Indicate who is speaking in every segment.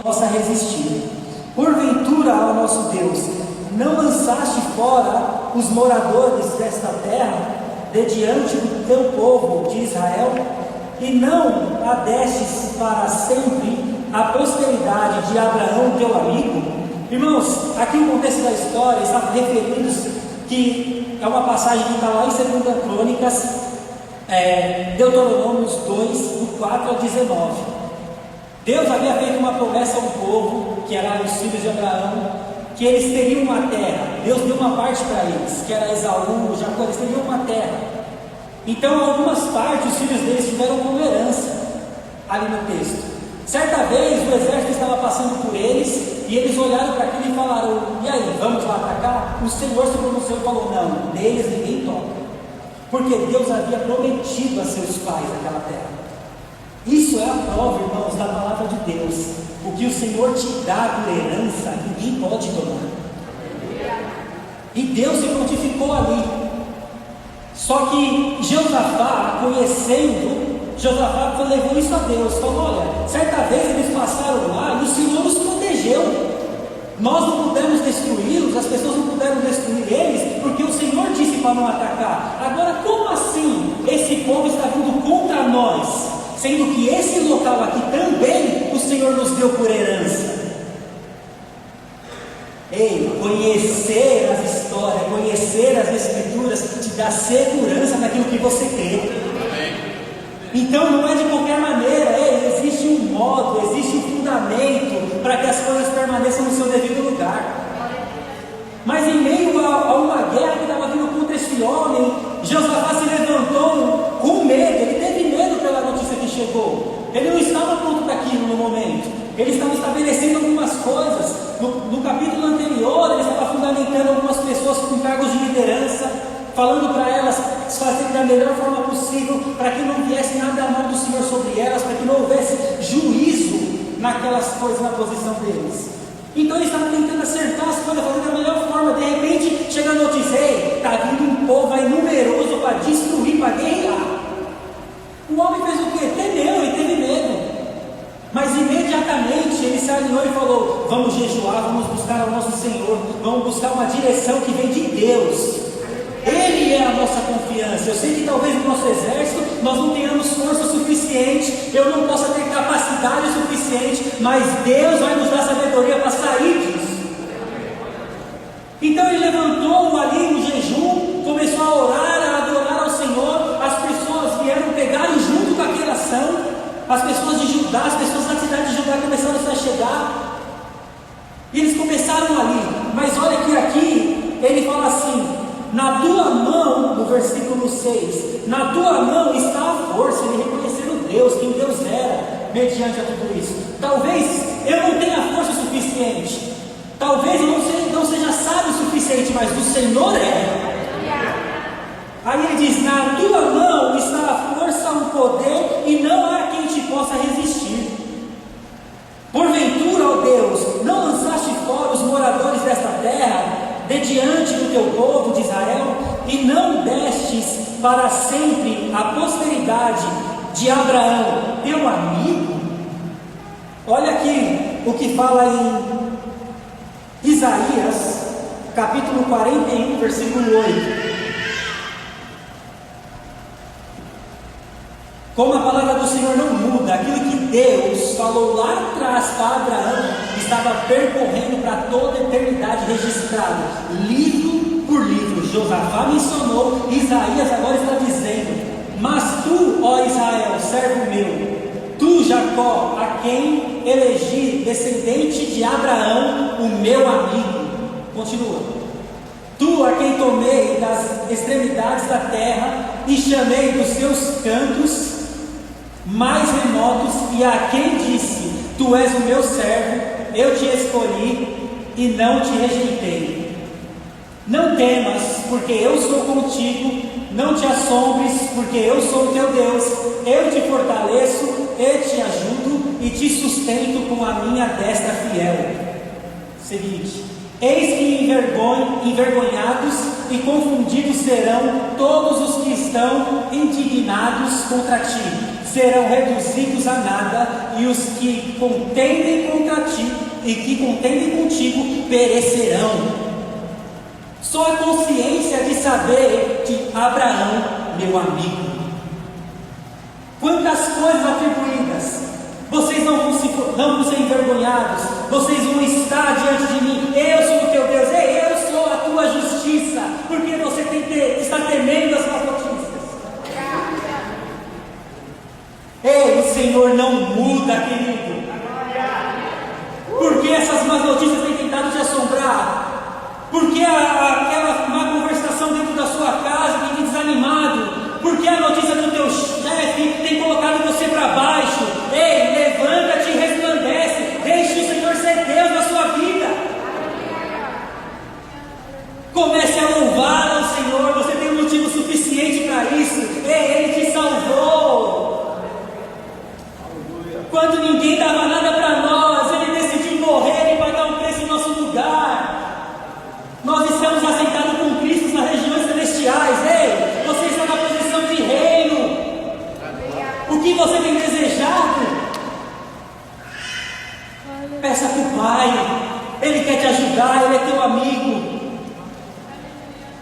Speaker 1: possa resistir. Porventura, ó nosso Deus, não lançaste fora os moradores desta terra, de diante do teu povo de Israel, e não a destes para sempre a posteridade de Abraão, teu amigo? Irmãos, aqui o contexto da história está referindo que é uma passagem que está lá em 2 Crônicas, Deuteronômios 2, do 4 ao 19. Deus havia feito uma promessa ao povo, que eram os filhos de Abraão, que eles teriam uma terra. Deus deu uma parte para eles, que era Esaú, Jacó, eles teriam uma terra. Então, algumas partes os filhos deles tiveram como herança, ali no texto. Certa vez, o exército estava passando por eles, e eles olharam para aquilo e falaram: e aí, vamos lá atacar? O Senhor se pronunciou e falou: não, deles ninguém toca, porque Deus havia prometido a seus pais aquela terra. Isso é a prova, irmãos, da palavra de Deus. O que o Senhor te dá por herança, ninguém pode tomar. E Deus se prontificou ali. Só que Josafá, Josafá levou isso a Deus. Falou: olha, certa vez eles passaram lá e o Senhor os protegeu. Nós não pudemos destruí-los, as pessoas não puderam destruir eles, porque o Senhor disse para não atacar. Agora, como assim esse povo está vindo contra nós, sendo que esse local aqui também o Senhor nos deu por herança? Ei, conhecer as histórias, conhecer as Escrituras te dá segurança naquilo que você crê. Então não é de qualquer maneira, existe um modo, existe um fundamento para que as coisas permaneçam no seu devido lugar. Mas em meio a uma guerra que estava vindo contra esse homem, Josafá se levantou com medo. Ele teve medo pela notícia que chegou. Ele não estava pronto para aquilo no momento. Ele estava estabelecendo algumas coisas. No capítulo anterior, ele estava fundamentando algumas pessoas com cargos de liderança, falando para elas fazerem da melhor forma possível, para que não viesse nada a mão do Senhor sobre elas, para que não houvesse juízo naquelas coisas, na posição deles. Então ele estava tentando acertar as coisas, fazer da melhor forma. De repente chega a notícia: está vindo um povo aí numeroso para destruir, para guerrear. O homem fez o quê? Temeu e teve medo. Mas imediatamente ele se alinhou e falou: vamos jejuar, vamos buscar o nosso Senhor, vamos buscar uma direção que vem de Deus. Ele é a nossa confiança. Eu sei que talvez no nosso exército nós não tenhamos força suficiente, eu não possa ter capacidade suficiente, mas Deus vai nos dar sabedoria para sair disso. Então ele levantou ali no jejum, começou a orar, a adorar ao Senhor. As pessoas vieram, pegaram junto com aquela ação. As pessoas de Judá, as pessoas da cidade de Judá começaram a chegar, e eles começaram ali. Mas olha que aqui ele fala assim: na tua mão, no versículo 6, na tua mão está a força. Ele reconhecendo Deus, quem Deus era, mediante a tudo isso. Talvez eu não tenha força suficiente, talvez eu não seja sábio o suficiente, mas o Senhor é. Aí ele diz: na tua mão está a força, o poder, e não há quem te possa resistir. Porventura, ó Deus, não lançaste fora os moradores desta terra, de diante do teu povo de Israel, e não destes para sempre a posteridade de Abraão, teu amigo? Olha aqui o que fala em Isaías, capítulo 41, versículo 8. Como a palavra do Senhor não muda, aquilo que Deus falou lá atrás para Abraão estava percorrendo para toda a eternidade, registrado, livro por livro. Josafá mencionou, Isaías agora está dizendo: mas tu, ó Israel, servo meu, tu, Jacó, a quem elegi descendente de Abraão, o meu amigo. Continua: tu, a quem tomei das extremidades da terra e chamei dos seus cantos mais remotos, e a quem disse: tu és o meu servo, eu te escolhi e não te rejeitei. Não temas, porque eu sou contigo, não te assombres, porque eu sou o teu Deus, eu te fortaleço, eu te ajudo e te sustento com a minha destra fiel. Seguinte: eis que envergonhados e confundidos serão todos os que estão indignados contra ti, serão reduzidos a nada, e e os que contendem contra ti e que contendem contigo perecerão. Só a consciência de saber que Abraão, meu amigo, quantas coisas atribuídas, vocês não vão ser envergonhados, vocês vão estar diante de mim, eu sou o teu Deus, eu sou a tua justiça, porque você está temendo as más notícias. O Senhor não muda, querido, porque essas más notícias têm tentado te assombrar, porque aquela má conversação dentro da sua casa tem te desanimado, porque a notícia do teu chefe tem colocado você para baixo. Ei, levanta-te e resplandece, deixe o Senhor ser Deus na sua vida. Comece a louvar ao Senhor, você tem um motivo suficiente para isso. Ei, Ele te salvou. Quando ninguém dava nada para nós, Ele decidiu morrer e pagar um preço em nosso lugar. Nós estamos assentados com Cristo nas regiões celestiais. Ei, você está na posição de reino. O que você tem desejado? Peça para o Pai. Ele quer te ajudar, Ele é teu amigo.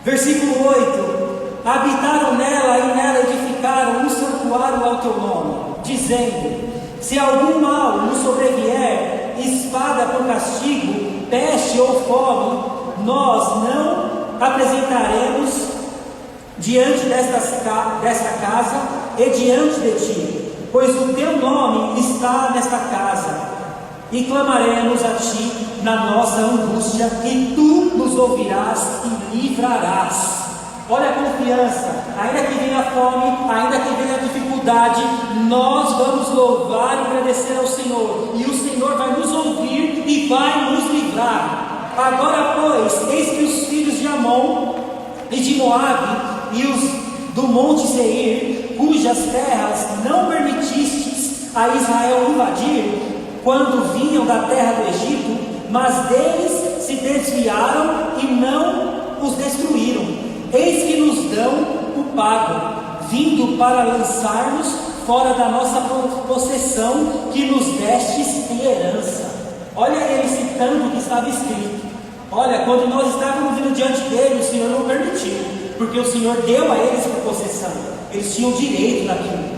Speaker 1: Versículo 8: habitaram nela e nela edificaram um santuário ao teu nome, dizendo: se algum mal nos sobrevier, espada por castigo, peste ou fome, nós não apresentaremos diante desta casa e diante de ti, pois o teu nome está nesta casa, e clamaremos a ti na nossa angústia, e tu nos ouvirás e livrarás. Olha a confiança, ainda que venha a fome, ainda que venha a dificuldade, nós vamos louvar e agradecer ao Senhor, e o Senhor vai nos ouvir e vai nos livrar. Agora, pois, eis que os filhos de Amon e de Moabe e os do monte Seir, cujas terras não permitistes a Israel invadir, quando vinham da terra do Egito, mas deles se desviaram e não os destruíram. Eis que nos dão o pago, vindo para lançar-nos fora da nossa possessão, que nos destes em herança. Olha ele citando o que estava escrito. Olha, quando nós estávamos vindo diante dele, o Senhor não permitiu, porque o Senhor deu a eles por possessão, eles tinham direito daquilo.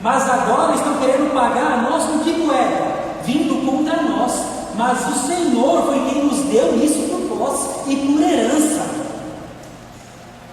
Speaker 1: Mas agora estão querendo pagar a nós com que moeda? Vindo contra nós. Mas o Senhor foi quem nos deu isso por posse e por herança.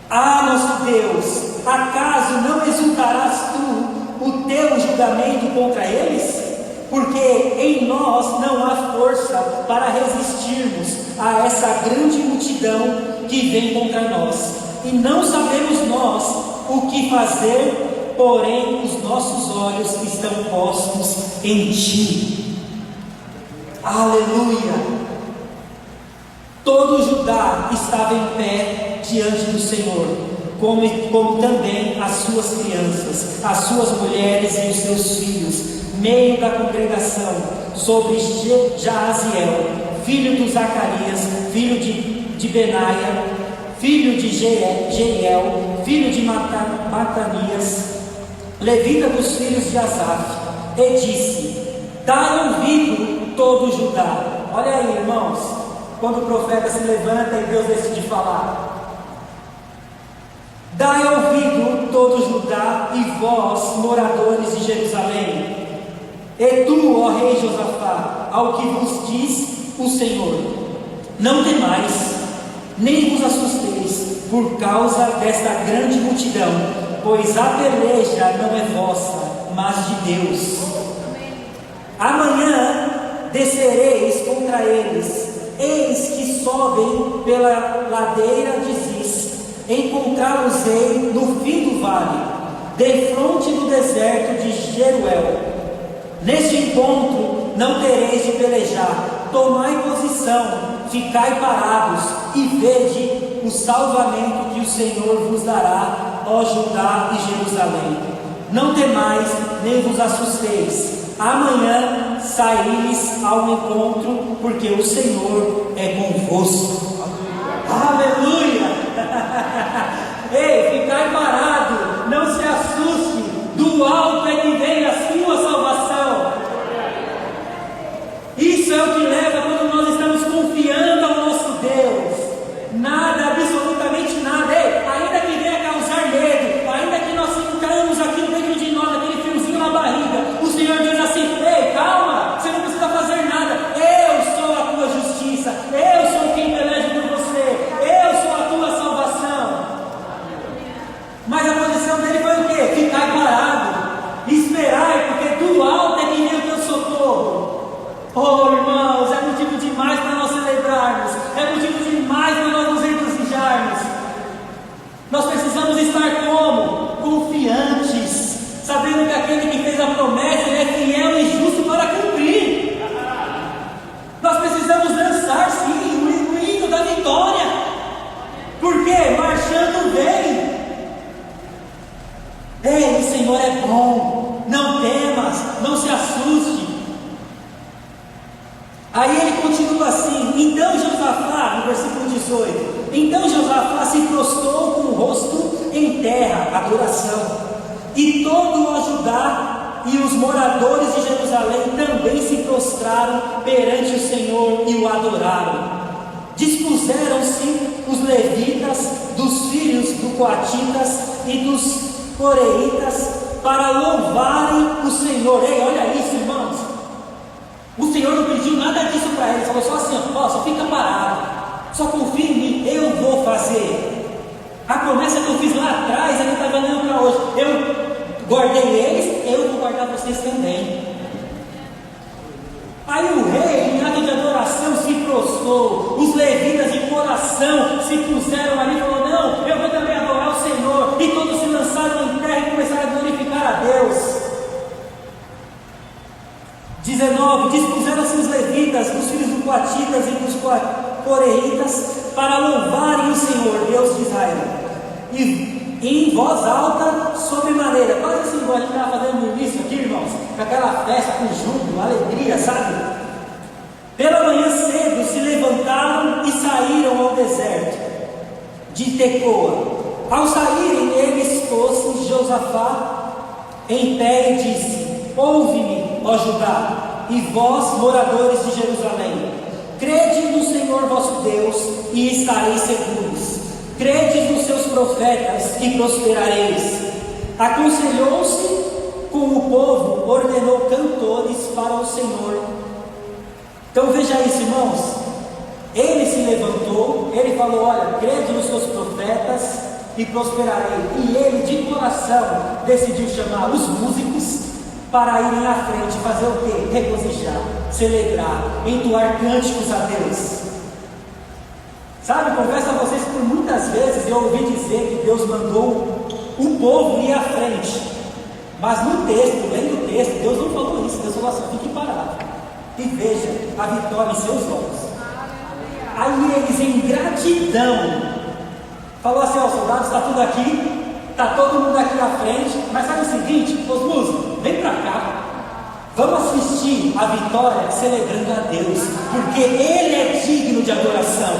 Speaker 1: Ah, nosso Deus, acaso não exultarás tu o teu julgamento contra eles? Porque em nós não há força para resistirmos a essa grande multidão que vem contra nós, e não sabemos nós o que fazer, porém os nossos olhos estão postos em ti. Aleluia! Todo Judá estava em pé diante do Senhor, como também as suas crianças, as suas mulheres e os seus filhos, meio da congregação, sobre Jaaziel, filho de Zacarias, filho de Benaia, filho de Jeiel, filho de Matanias, levita dos filhos de Asaf, e disse: dai ouvido todo Judá. Olha aí, irmãos, quando o profeta se levanta e Deus decide falar: dai ouvido todo Judá e vós, moradores de Jerusalém, e tu, ó rei Josafá, ao que vos diz o Senhor: não temais, nem vos assusteis por causa desta grande multidão, pois a peleja não é vossa, mas de Deus. Amanhã descereis contra eles, eis que sobem pela ladeira de Ziz, encontrá-los-ei no fim do vale, defronte do deserto de Jeruel. Neste encontro não tereis de pelejar, tomai posição, ficai parados, e vede o salvamento que o Senhor vos dará, ó Judá e Jerusalém. Não temais, nem vos assusteis. Amanhã saireis ao encontro, porque o Senhor é convosco. Aleluia! Ei, ficai parado, não se assuste, do alto é que vem a sua salvação. Aí ele continua assim: então Josafá, no versículo 18, então Josafá se prostrou com o rosto em terra, adoração, e todo o Judá e os moradores de Jerusalém também se prostraram perante o Senhor e o adoraram. Dispuseram-se os levitas, dos filhos do Coatitas e dos Coreitas, para louvarem o Senhor. Ei, olha isso, irmãos. O Senhor não pediu nada disso para eles, falou só assim: ó, só fica parado, só confia em mim, eu vou fazer. A promessa que eu fiz lá atrás, ele está valendo para hoje. Eu guardei eles, eu vou guardar vocês também. Aí o rei, em ato de adoração, se prostrou. Os levitas de coração se puseram ali e falou: não, eu vou também adorar o Senhor. E todos se lançaram em terra e começaram a glorificar a Deus. 19. Dispuseram-se os levitas, os filhos do Coatitas e dos Coreitas, para louvarem o Senhor, Deus de Israel. E em voz alta, sobremaneira, quase assim, igual a gente estava fazendo no início aqui, irmãos, com aquela festa, com júbilo, alegria, sabe? Pela manhã cedo se levantaram e saíram ao deserto de Tecoa. Ao saírem eles, pôs-se Josafá em pé e disse: ouve-me, ó Judá, e vós, moradores de Jerusalém, crede no Senhor vosso Deus e estareis seguros. Crede nos seus profetas e prosperareis. Aconselhou-se com o povo, ordenou cantores para o Senhor. Então veja isso, irmãos. Ele se levantou, ele falou: olha, crede nos seus profetas e prosperarei. E ele de coração decidiu chamar os músicos para irem à frente, fazer o quê? Regozijar, celebrar, entoar cânticos a Deus. Sabe, confesso a vocês que por muitas vezes eu ouvi dizer que Deus mandou o povo ir à frente, mas no texto, lendo o texto, Deus não falou isso. Deus falou assim: fique parado e veja a vitória em seus olhos. Aí eles, em gratidão, falou assim: ó, soldados, está tudo aqui, está todo mundo aqui à frente, mas sabe o seguinte, os músicos, vem para cá, vamos assistir a vitória celebrando a Deus, porque Ele é digno de adoração.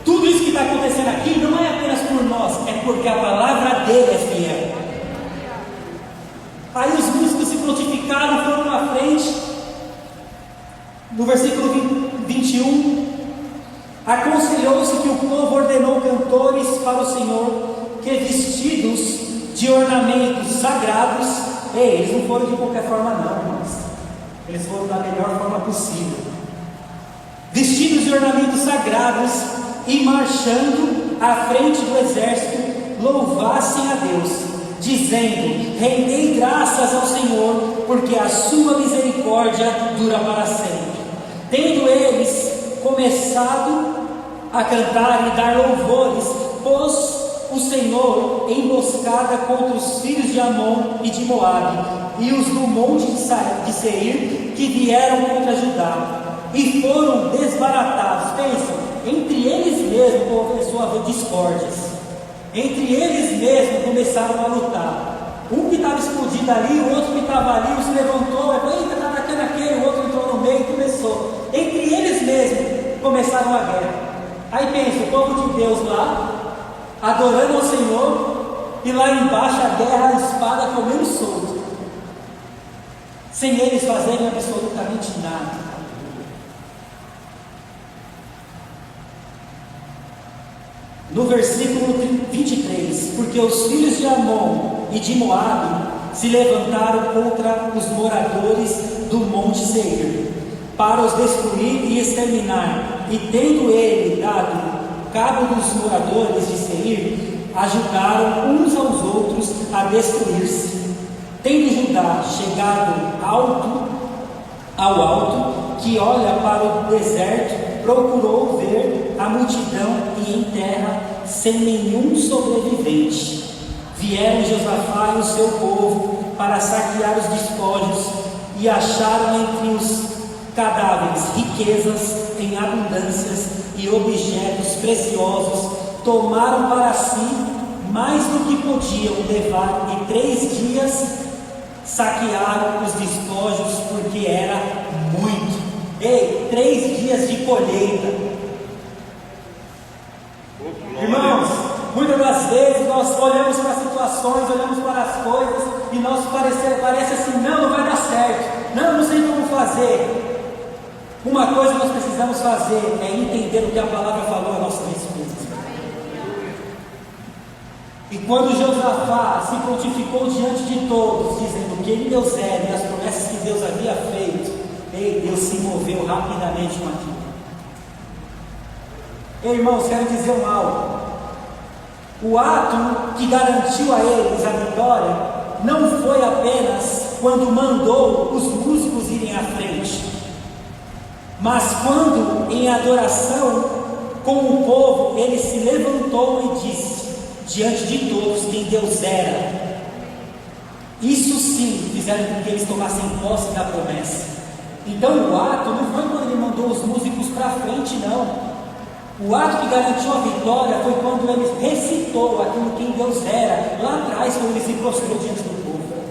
Speaker 1: Tudo isso que está acontecendo aqui não é apenas por nós, é porque a palavra dele é fiel. Aí os músicos se prontificaram, foram à frente. No versículo 21, aconselhou-se que o povo ordenou cantores para o Senhor, que vestidos de ornamentos sagrados, eles não foram de qualquer forma não, irmãos, eles foram da melhor forma possível, vestidos de ornamentos sagrados, e marchando à frente do exército, louvassem a Deus, dizendo: rendei graças ao Senhor, porque a sua misericórdia dura para sempre. Tendo eles começado a cantar e dar louvores, pôs o Senhor emboscada contra os filhos de Amon e de Moabe, e os do monte de Seir, que vieram contra Judá, e foram desbaratados. Pensam, entre eles mesmos começou a haver discórdias, entre eles mesmos começaram a lutar. Um que estava escondido ali, o outro que estava ali, um se levantou, eita, está atacando aquele, o outro entrou no meio e começou. Entre eles mesmos começaram a guerra. Aí pensa, o povo de Deus lá, adorando ao Senhor, e lá embaixo a guerra, a espada comendo solto, sem eles fazerem absolutamente nada. No versículo 23, porque os filhos de Amon e de Moabe se levantaram contra os moradores do monte Seir, para os destruir e exterminar, e tendo ele dado cabo dos moradores de Seir, ajudaram uns aos outros a destruir-se. Tendo Judá chegado ao alto, que olha para o deserto, procurou ver a multidão, e em terra, sem nenhum sobrevivente, vieram Josafá e o seu povo para saquear os despojos, e acharam entre os cadáveres riquezas em abundâncias e objetos preciosos. Tomaram para si mais do que podiam levar, e 3 dias saquearam os despojos, porque era muito. colheita. Irmãos, muitas das vezes nós olhamos para as situações, olhamos para as coisas e nós parece assim, não vai dar certo, não sei como fazer. Uma coisa que nós precisamos fazer é entender o que a palavra falou a nosso respeito. E quando Josafá se prontificou diante de todos, dizendo que ele Deus era e as promessas que Deus havia feito, Deus se moveu rapidamente com aquilo. Irmãos, quero dizer algo. O ato que garantiu a eles a vitória não foi apenas quando mandou os músicos irem à frente, mas quando em adoração com o povo ele se levantou e disse diante de todos quem Deus era. Isso sim fizeram com que eles tomassem posse da promessa. Então o ato não foi quando ele mandou os músicos para frente, não. O ato que garantiu a vitória foi quando ele recitou aquilo quem Deus era, lá atrás, quando ele se prostrou diante do povo.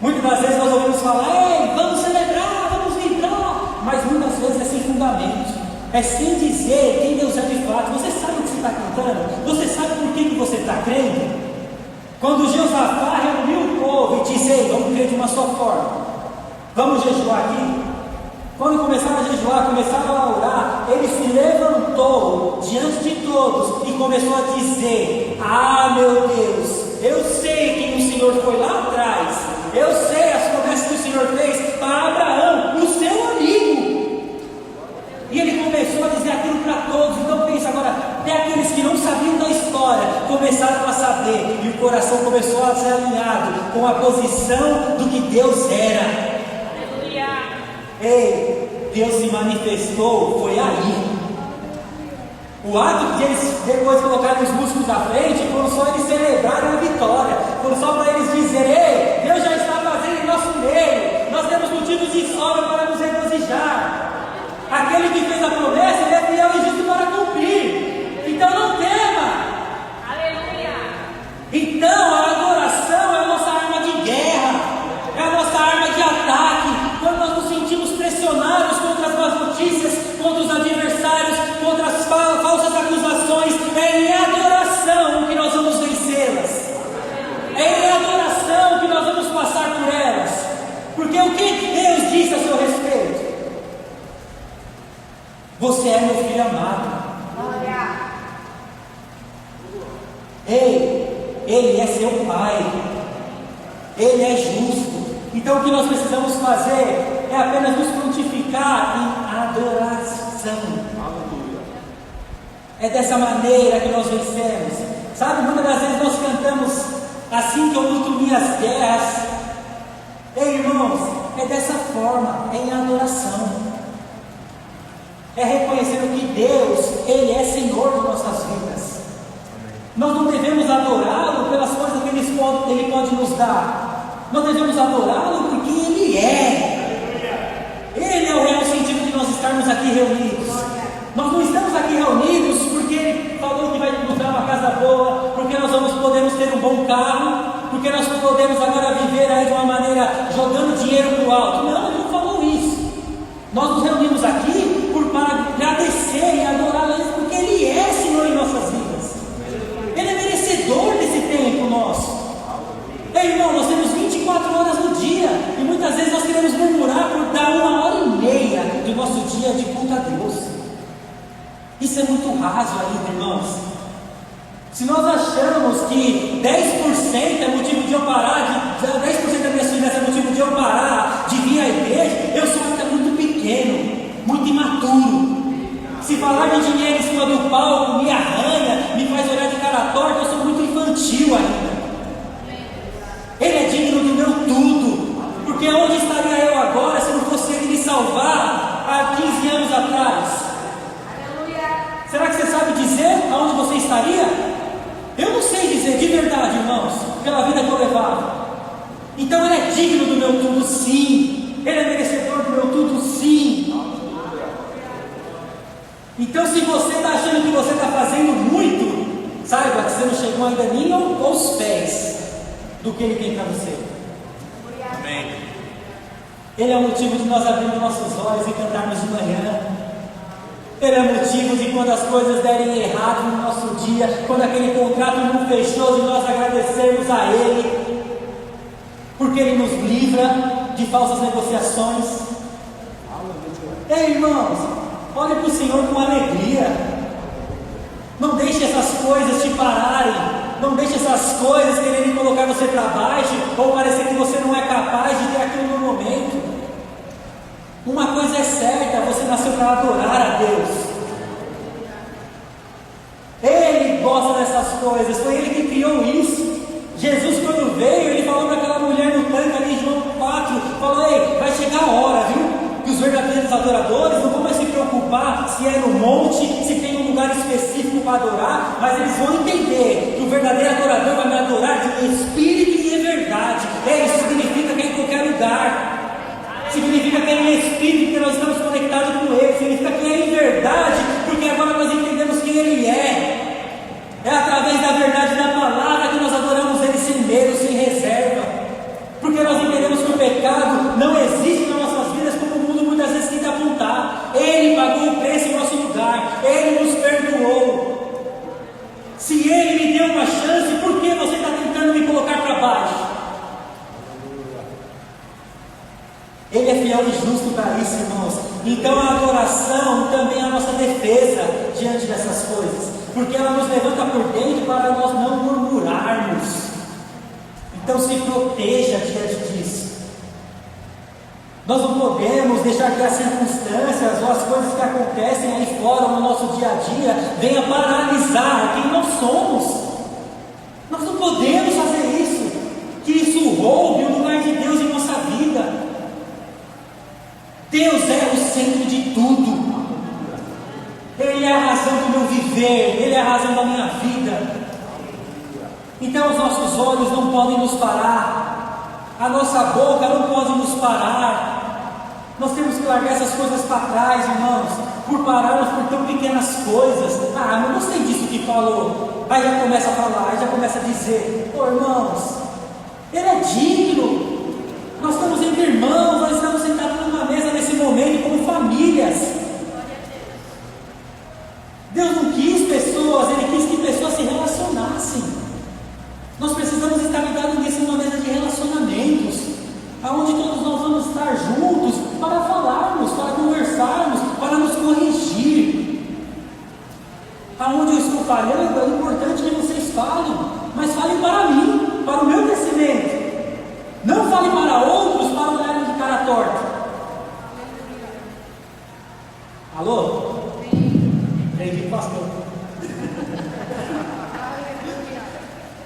Speaker 1: Muitas das vezes nós ouvimos falar, ei, vamos celebrar, vamos vibrar, mas muitas vezes é sem fundamento, é sem dizer quem Deus é de fato. Você sabe o que você está cantando? Você sabe por que você está crendo? Quando Josafá reuniu o povo e disse, ei, vamos crer de uma só forma, vamos jejuar aqui. Quando começaram a jejuar, começaram a orar, ele se levantou diante de todos e começou a dizer, ah meu Deus, eu sei quem o Senhor foi lá atrás, eu sei as promessas que o Senhor fez para Abraão, o seu amigo. E ele começou a dizer aquilo para todos. Então pensa agora, até aqueles que não sabiam da história começaram a saber, e o coração começou a ser alinhado com a posição do que Deus era. Ei, Deus se manifestou, foi aí. O ato que eles depois colocaram os músicos à frente foi só eles celebrarem a vitória, foi só para eles dizerem, ei, Deus já está fazendo em nosso meio, nós temos motivos de sobra para nos regozijar. Aquele que fez a promessa, ele é fiel e justo para cumprir. Então não tema. Aleluia. Então a adoração é a nossa arma de guerra, é a nossa arma de ataque. Quando nós nos sentimos pressionados contra as más notícias, contra os adversários, contra as falsas acusações, é em adoração que nós vamos vencê-las. É em adoração que nós vamos passar por elas. Porque o que Deus disse a seu respeito? Você é meu filho amado. Ele é seu pai. Ele é justo. Então o que nós precisamos fazer é apenas nos prontificar em adoração. É dessa maneira que nós vencemos. Sabe, muitas das vezes nós cantamos assim que eu luto minhas guerras. Ei, irmãos, é dessa forma, é em adoração. É reconhecendo que Deus, Ele é Senhor de nossas vidas. Nós não devemos adorá-lo pelas coisas que Ele pode nos dar. Nós devemos adorá-lo porque Ele é. Ele é o real sentido de nós estarmos aqui reunidos. Nós não estamos aqui reunidos porque Ele falou que vai nos dar uma casa boa, porque nós podemos ter um bom carro, porque nós podemos agora viver aí de uma maneira jogando dinheiro para o alto. Não, Ele não falou isso. Nós nos reunimos aqui para agradecer e adorar a Ele, porque Ele é Senhor em nossas vidas. Ele é merecedor desse tempo nosso. Ei, irmão, nós temos 24 horas no dia e muitas vezes nós queremos murmurar por dar 1h30 do nosso dia de culto a Deus. Isso é muito raso ainda, irmãos. Se nós achamos que 10% é motivo de eu parar, 10% das minhas filhas é motivo de eu parar de vir à igreja, eu sou ainda muito pequeno, muito imaturo. Se falar de dinheiro em cima do palco me arranha, me faz olhar de cara torta, eu sou muito infantil ainda. Ele é digno do meu tudo, porque onde estaria eu agora se não fosse Ele me salvar há 15 anos atrás? Será que você sabe dizer aonde você estaria? Eu não sei dizer de verdade, irmãos, pela vida que eu levava. Então Ele é digno do meu tudo, sim. Ele é merecedor do meu tudo, sim. Então, se você está achando que você está fazendo muito, saiba que você não chegou ainda nem aos pés do que Ele tem para você. Amém. Ele é o motivo de nós abrirmos nossos olhos e cantarmos de manhã. Ele é motivo de quando as coisas derem errado no nosso dia, quando aquele contrato não fechou, de nós agradecermos a Ele, porque Ele nos livra de falsas negociações. Ei, irmãos, olhe para o Senhor com alegria. Não deixe essas coisas te pararem. Não deixe essas coisas quererem colocar você para baixo, ou parecer que você não é capaz de ter aquilo no momento. Uma coisa é certa, você nasceu para adorar a Deus. Ele gosta dessas coisas, foi Ele que criou isso. Jesus, quando veio, Ele falou para aquela mulher no tanque ali em João 4, falou: ei, vai chegar a hora, viu? Que os verdadeiros adoradores não vão mais se preocupar se é no monte, se tem um lugar específico para adorar, mas eles vão entender que o verdadeiro adorador vai me adorar de espírito e em verdade. Isso significa que é em qualquer lugar. Significa que é em espírito, porque nós estamos conectados com Ele. Significa que é em verdade, porque agora nós entendemos quem Ele é. É através da verdade da palavra que nós adoramos Ele sem medo, sem reserva. Porque nós entendemos que o pecado não existe nas nossas vidas como o mundo muitas vezes tenta apontar. Ele pagou o preço em nosso lugar. Ele nos perdoou. Se Ele me deu uma chance, por que você está tentando me colocar para baixo? Ele é fiel e justo para isso, irmãos. Então a adoração também é a nossa defesa diante dessas coisas, porque ela nos levanta por dentro para nós não murmurarmos. Então se proteja diante disso. Nós não podemos deixar que as circunstâncias ou as coisas que acontecem aí fora no nosso dia a dia venham paralisar quem nós somos. Nós não podemos fazer isso, que isso roube o lugar de Deus em nossa vida. Deus é o centro de tudo. Ele é a razão do meu viver, Ele é a razão da minha vida. Então os nossos olhos não podem nos parar, a nossa boca não pode nos parar. Nós temos que largar essas coisas para trás, irmãos, por pararmos por tão pequenas coisas. Não gostei disso que falou. Aí já começa a falar, aí já começa a dizer: irmãos, Ele é digno. Nós estamos entre irmãos, nós estamos sentados numa mesa nesse momento como famílias. Deus não quis pessoas, Ele quis que pessoas se relacionassem. Nós precisamos estar ligados nisso, numa mesa de relacionamentos, aonde todos nós vamos estar juntos para falarmos, para conversarmos, para nos corrigir. Aonde eu estou falhando, é importante que vocês falem, mas falem para mim, para o meu crescimento. Não fale para outros para olharem de cara torta. Alô? Entendi, pastor.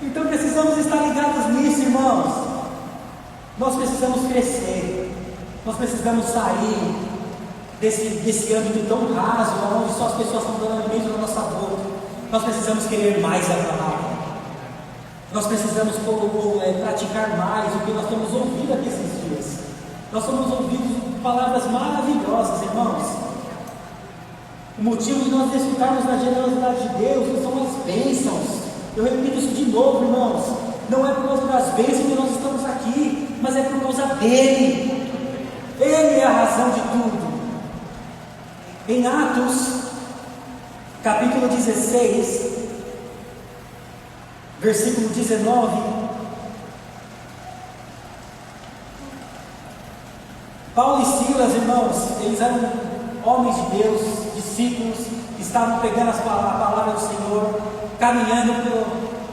Speaker 1: Então precisamos estar ligados nisso, irmãos. Nós precisamos crescer. Nós precisamos sair desse âmbito tão raso, onde só as pessoas estão dando alimento na nossa boca. Nós precisamos querer mais a palavra. Nós precisamos praticar mais o que nós temos ouvido aqui esses dias. Nós temos ouvido palavras maravilhosas, irmãos. O motivo de nós desfrutarmos da generosidade de Deus não são as bênçãos. Eu repito isso de novo, irmãos. Não é por causa das bênçãos que nós estamos aqui, mas é por causa dEle. Ele é a razão de tudo. Em Atos, capítulo 16, versículo 19, Paulo e Silas, irmãos, eles eram homens de Deus, discípulos, que estavam pegando a palavra do Senhor, caminhando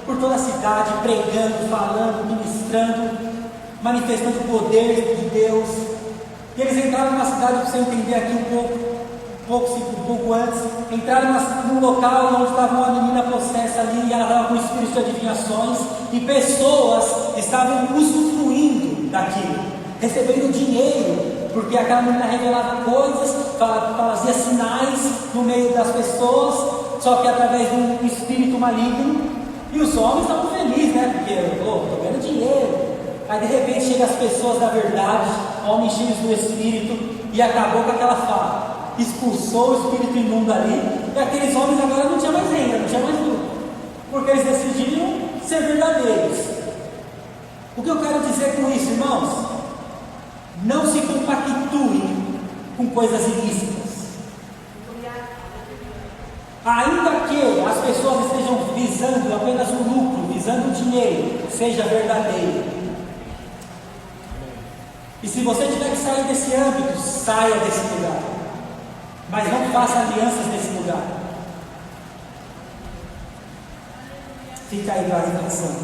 Speaker 1: por toda a cidade, pregando, falando, ministrando, manifestando o poder de Deus. E eles entraram na cidade, para você entender aqui um pouco antes, entraram num local onde estava uma menina possessa ali, e ela estava com espírito de adivinhações, e pessoas estavam usufruindo daquilo, recebendo dinheiro, porque aquela menina revelava coisas, fazia sinais no meio das pessoas, só que através de um espírito maligno, e os homens estavam felizes, né? Porque, estou ganhando dinheiro. Aí de repente chegam as pessoas da verdade, homens cheios do Espírito, e acabou com aquela fala. Expulsou o espírito imundo ali, e aqueles homens agora não tinham mais renda, não tinham mais lucro, porque eles decidiram ser verdadeiros. O que eu quero dizer com isso, irmãos? Não se compactue com coisas ilícitas. ainda que as pessoas estejam visando apenas o lucro, visando o dinheiro, seja verdadeiro. E se você tiver que sair desse âmbito, saia desse lugar, mas não faça alianças nesse lugar. Fica aí para a reflexão.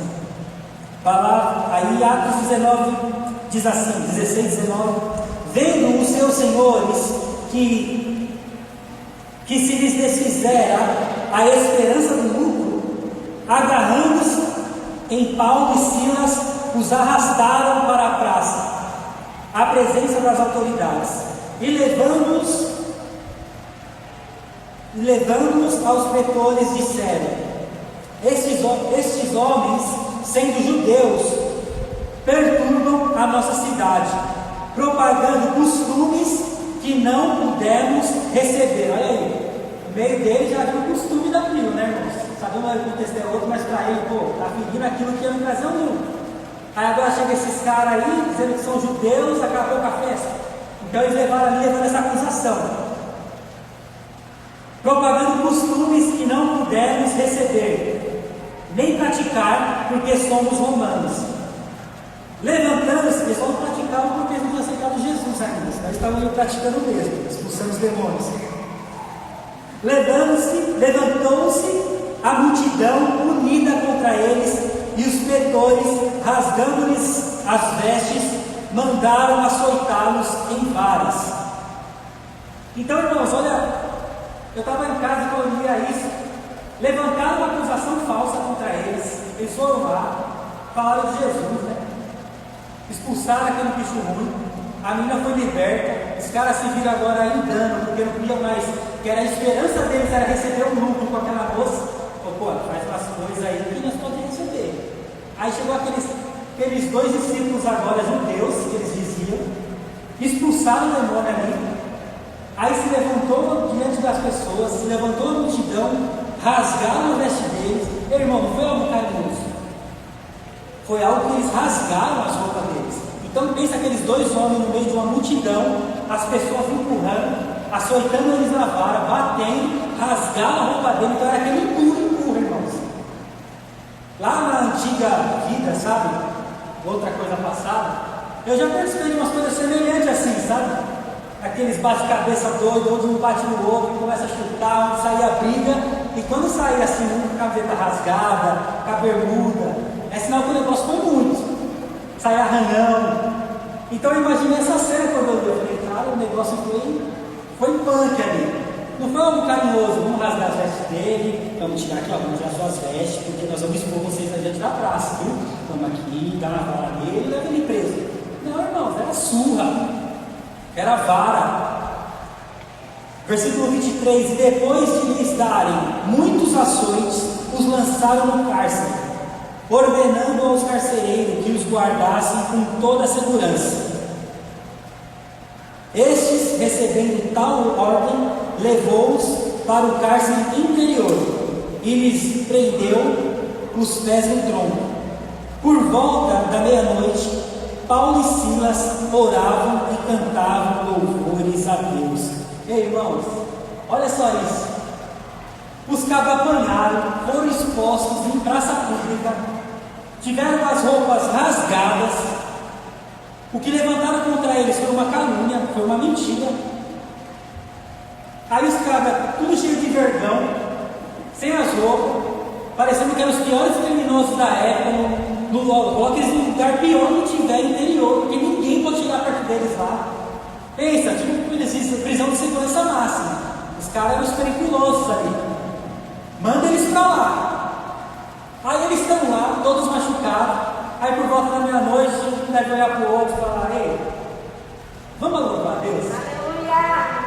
Speaker 1: Aí Atos 19 diz assim, 16, 19: vendo os seus senhores que se lhes desfizera a esperança do lucro, agarrando-se em Paulo e Silas, os arrastaram para a praça, à presença das autoridades, e levando-os aos pretores, disseram: estes homens, sendo judeus, perturbam a nossa cidade, propagando costumes que não pudemos receber. Olha aí, no meio dele já havia o costume daquilo, né, irmãos? Sabemos que o contexto é outro, mas para ele, está pedindo aquilo que ia no ocasião nenhuma. Aí agora chega esses caras aí, dizendo que são judeus, acabou com a festa. Então eles levaram ali, levando essa acusação, propagando costumes que não pudemos receber, nem praticar, porque somos romanos. Levantando-se, eles não praticavam porque eles não tinham aceitado Jesus ainda, eles estavam praticando mesmo, expulsando os demônios. Levantou-se a multidão unida contra eles, e os pretores, rasgando-lhes as vestes, mandaram açoitá-los em varas. Então, irmãos, olha, eu estava em casa e eu lia isso. Levantaram uma acusação falsa contra eles. Eles foram lá, falaram de Jesus, né? Expulsaram aquele bicho ruim. A menina foi liberta. Os caras se viram agora engano, porque não queriam mais, que era a esperança deles era receber um lucro com aquela moça. Pô, faz umas coisas aí que nós podemos receber. Aí chegou aqueles dois discípulos agora judeus, que eles diziam, expulsaram o demônio ali. Aí se levantou diante das pessoas, se levantou a multidão, rasgaram a veste deles. Irmão, não foi algo carinhoso, foi algo que eles rasgaram as roupas deles. Então pensa aqueles dois homens no meio de uma multidão, as pessoas empurrando, açoitando eles na vara, batendo, rasgaram a roupa deles. Então era aquele empurra, irmãos. Lá na antiga vida, sabe, outra coisa passada, eu já participei de umas coisas semelhantes assim, sabe? Aqueles bate-cabeça doido, onde um bate no outro, começa a chutar, onde saía a briga, e quando saía assim, um com a camiseta rasgada, com a bermuda, é sinal que o negócio foi muito, saía arranhão. Então eu imaginei essa cena quando eu vi, eu falei, cara, o negócio foi punk ali. Não foi algo carinhoso, vamos rasgar as vestes dele, vamos tirar aqui, ó, vamos tirar suas vestes, porque nós vamos expor vocês adiante da praça, viu? Vamos aqui, dá uma vara nele e leva ele preso. Não, irmãos, era surra, era vara. Versículo 23: e depois de lhes darem muitos açoites, os lançaram no cárcere, ordenando aos carcereiros que os guardassem com toda a segurança. Estes, recebendo tal ordem, levou-os para o cárcere interior e lhes prendeu os pés no tronco. Por volta da meia-noite, Paulo e Silas oravam e cantavam louvores a Deus. Ei, irmãos, olha só isso. Os cabos apanharam, foram expostos em praça pública, tiveram as roupas rasgadas. O que levantaram contra eles foi uma calúnia, foi uma mentira. Aí os cabras, tudo cheio de vergão, sem as roupas, parecendo que eram os piores criminosos da época. Coloca eles num lugar pior que tiver interior, porque ninguém pode chegar perto deles lá. Pensa, tipo prisão de segurança máxima. Os caras eram os periculosos ali. Manda eles para lá. Aí eles estão lá, todos machucados. Aí por volta da meia-noite, um deve olhar para o outro e falar: ei, vamos louvar a Deus? Aleluia!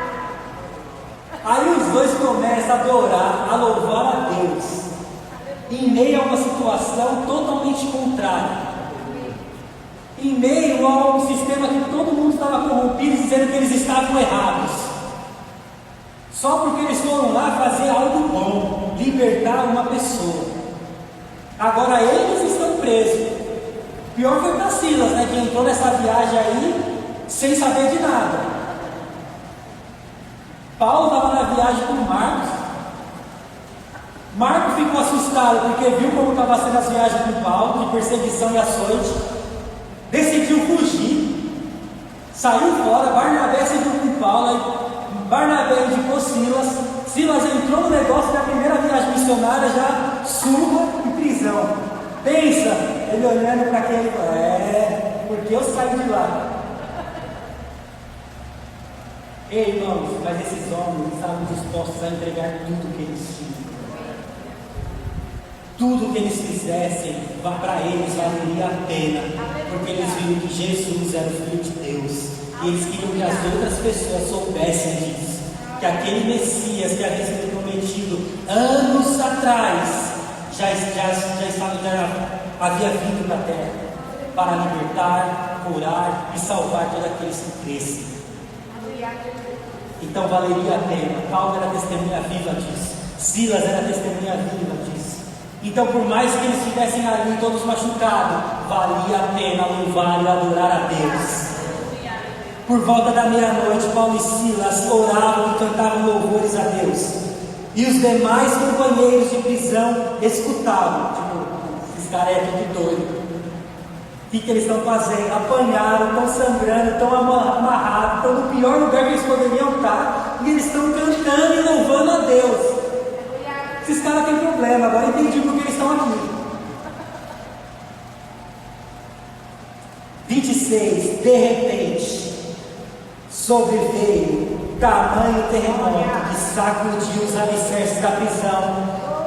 Speaker 1: Aí os dois começam a adorar, a louvar a Deus, em meio a uma situação totalmente contrária, em meio a um sistema que todo mundo estava corrompido, dizendo que eles estavam errados, só porque eles foram lá fazer algo bom, libertar uma pessoa. Agora eles estão presos. Pior foi para Silas, né, que entrou nessa viagem aí sem saber de nada. Paulo estava na viagem com Marcos, Marco ficou assustado porque viu como estava sendo as viagens com Paulo, de perseguição e açoite. Decidiu fugir, saiu fora. Barnabé seguiu com Paulo, aí Barnabé indicou Silas. Silas entrou no negócio da primeira viagem missionária, já surra e prisão. Pensa, ele olhando para aquele, porque eu saí de lá. Ei, irmãos, mas esses homens estavam dispostos a entregar tudo que eles tinham. Tudo que eles fizessem para eles valeria a pena, porque eles viram que Jesus era o Filho de Deus, e eles queriam que as outras pessoas soubessem disso, que aquele Messias que havia sido prometido anos atrás já havia vindo para a terra para libertar, curar e salvar todos aqueles que crescem. Então valeria a pena. Paulo era testemunha viva disso, Silas era testemunha viva disso. Então, por mais que eles estivessem ali todos machucados, valia a pena louvar e adorar a Deus. Por volta da meia-noite, Paulo e Silas oravam e cantavam louvores a Deus, e os demais companheiros de prisão escutavam. Esses caras é tudo doido. O que eles estão fazendo? Apanharam, estão sangrando, estão amarrados, estão no pior lugar que eles poderiam estar, e eles estão cantando e louvando a Deus. Esses caras têm problema, agora entendi porque eles estão aqui. 26. De repente, sobreveio tamanho terremoto que sacudiu os alicerces da prisão.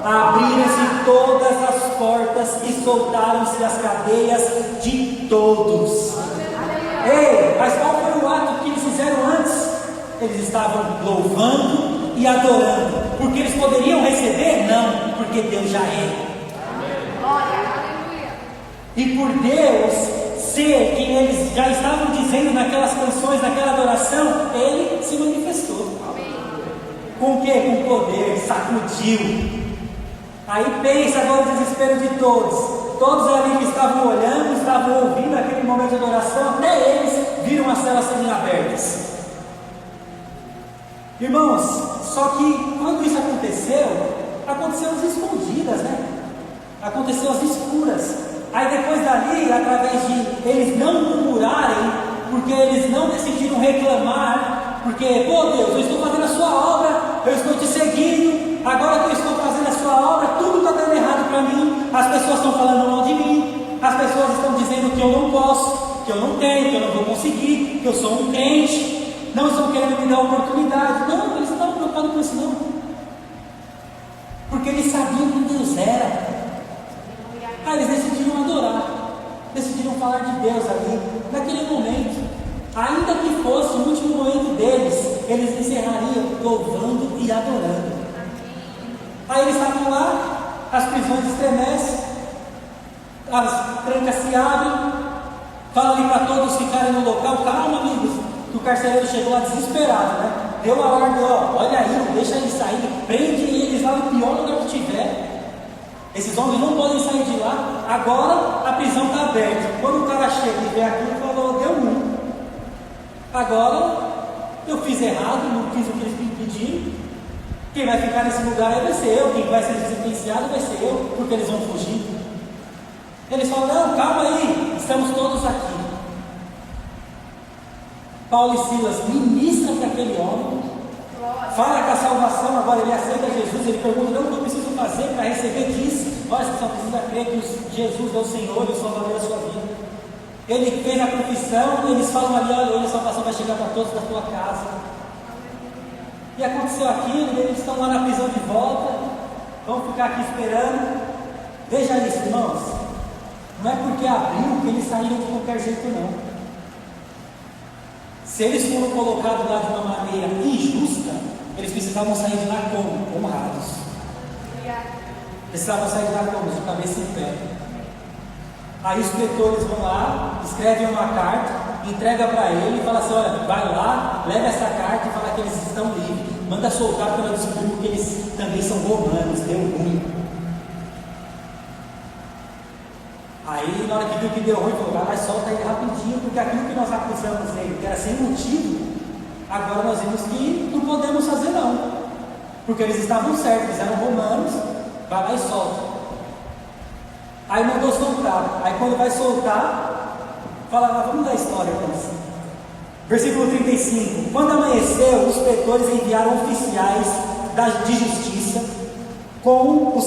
Speaker 1: Abriram-se todas as portas e soltaram-se as cadeias de todos. Ei, mas qual foi o ato que eles fizeram antes? Eles estavam louvando e adorando. Porque eles poderiam receber? Não, porque Deus já é. E por Deus ser quem eles já estavam dizendo naquelas canções, naquela adoração, Ele se manifestou. Com o que? Com poder, sacudiu. Aí pensa agora o desespero de todos. Todos ali que estavam olhando, estavam ouvindo aquele momento de adoração, até eles viram as celas serem abertas. Irmãos, só que quando isso aconteceu às escondidas, né? Aconteceu às escuras. Aí depois dali, através de eles não murmurarem, porque eles não decidiram reclamar, porque, pô Deus, eu estou fazendo a sua obra, eu estou te seguindo, agora que eu estou fazendo a sua obra, tudo está dando errado para mim, as pessoas estão falando mal de mim, as pessoas estão dizendo que eu não posso, que eu não tenho, que eu não vou conseguir, que eu sou um crente. Não estão querendo me dar oportunidade. Não, eles não estavam preocupados com isso não. Porque eles sabiam quem Deus era. Aí eles decidiram adorar. Decidiram falar de Deus ali, naquele momento. Ainda que fosse o último momento deles, eles encerrariam louvando e adorando. Aí eles estavam lá, as prisões estremecem, as trancas se abrem, fala ali para todos ficarem no local. Calma, amigos. Que o carcereiro chegou lá desesperado, né? Deu a ordem, olha aí, não deixa eles sair, prende eles lá no pior lugar que tiver. Esses homens não podem sair de lá. Agora a prisão está aberta. Quando o cara chega e vê aquilo, falou, deu ruim. Agora eu fiz errado, não fiz o que eles me pediram. Quem vai ficar nesse lugar vai ser eu, quem vai ser sentenciado vai ser eu, porque eles vão fugir. Eles falam, não, calma aí, estamos todos aqui. Paulo e Silas ministram para aquele homem, fala que a salvação, agora ele aceita Jesus, ele pergunta, não, o que eu preciso fazer para receber disso? Olha, você só precisa crer que Jesus é o Senhor e o Salvador da sua vida. Ele fez a confissão, eles falam ali, olha, a salvação vai chegar para todos da tua casa. E aconteceu aquilo, eles estão lá na prisão de volta, vão ficar aqui esperando. Veja isso, irmãos, não é porque abriu que eles saíram de qualquer jeito não. Se eles foram colocados lá de uma maneira injusta, eles precisavam sair de lá como? Honrados. Precisavam sair de lá como? De cabeça em pé. Aí os pretores vão lá, escrevem uma carta, entrega para ele e fala assim, olha, vai lá, leva essa carta e fala que eles estão livres. Manda soltar para eu descobrir que eles também são romanos, deu ruim. Aí na hora que viu que deu ruim, falou, vai, solta ele rapidinho, porque aquilo que nós acusamos ele, que era sem motivo, agora nós vimos que não podemos fazer não. Porque eles estavam certos, eles eram romanos, vai lá e solta. Aí mandou soltar. Aí quando vai soltar, fala, vamos dar a história para você. Versículo 35. Quando amanheceu, os pretores enviaram oficiais de justiça com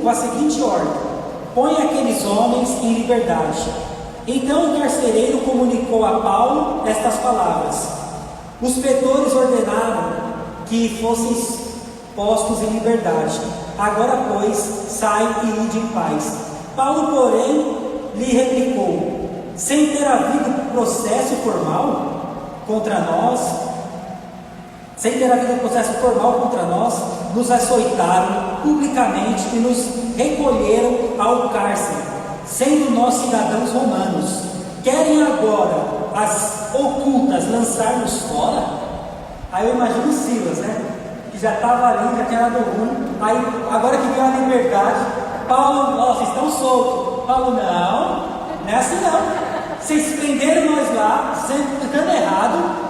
Speaker 1: a seguinte ordem: põe aqueles homens em liberdade. Então o carcereiro comunicou a Paulo estas palavras. Os pretores ordenaram que fossem postos em liberdade. Agora, pois, sai e ide em paz. Paulo, porém, lhe replicou: sem ter havido processo formal contra nós, nos açoitaram publicamente e nos recolheram ao cárcere, sendo nós cidadãos romanos. Querem agora as ocultas lançar-nos fora? Aí eu imagino o Silas, né? Que já estava ali, já tinha dado ruim. Aí, agora que veio a liberdade, Paulo, vocês estão soltos. Paulo, não é assim não. Vocês prenderam nós lá, ficando errado.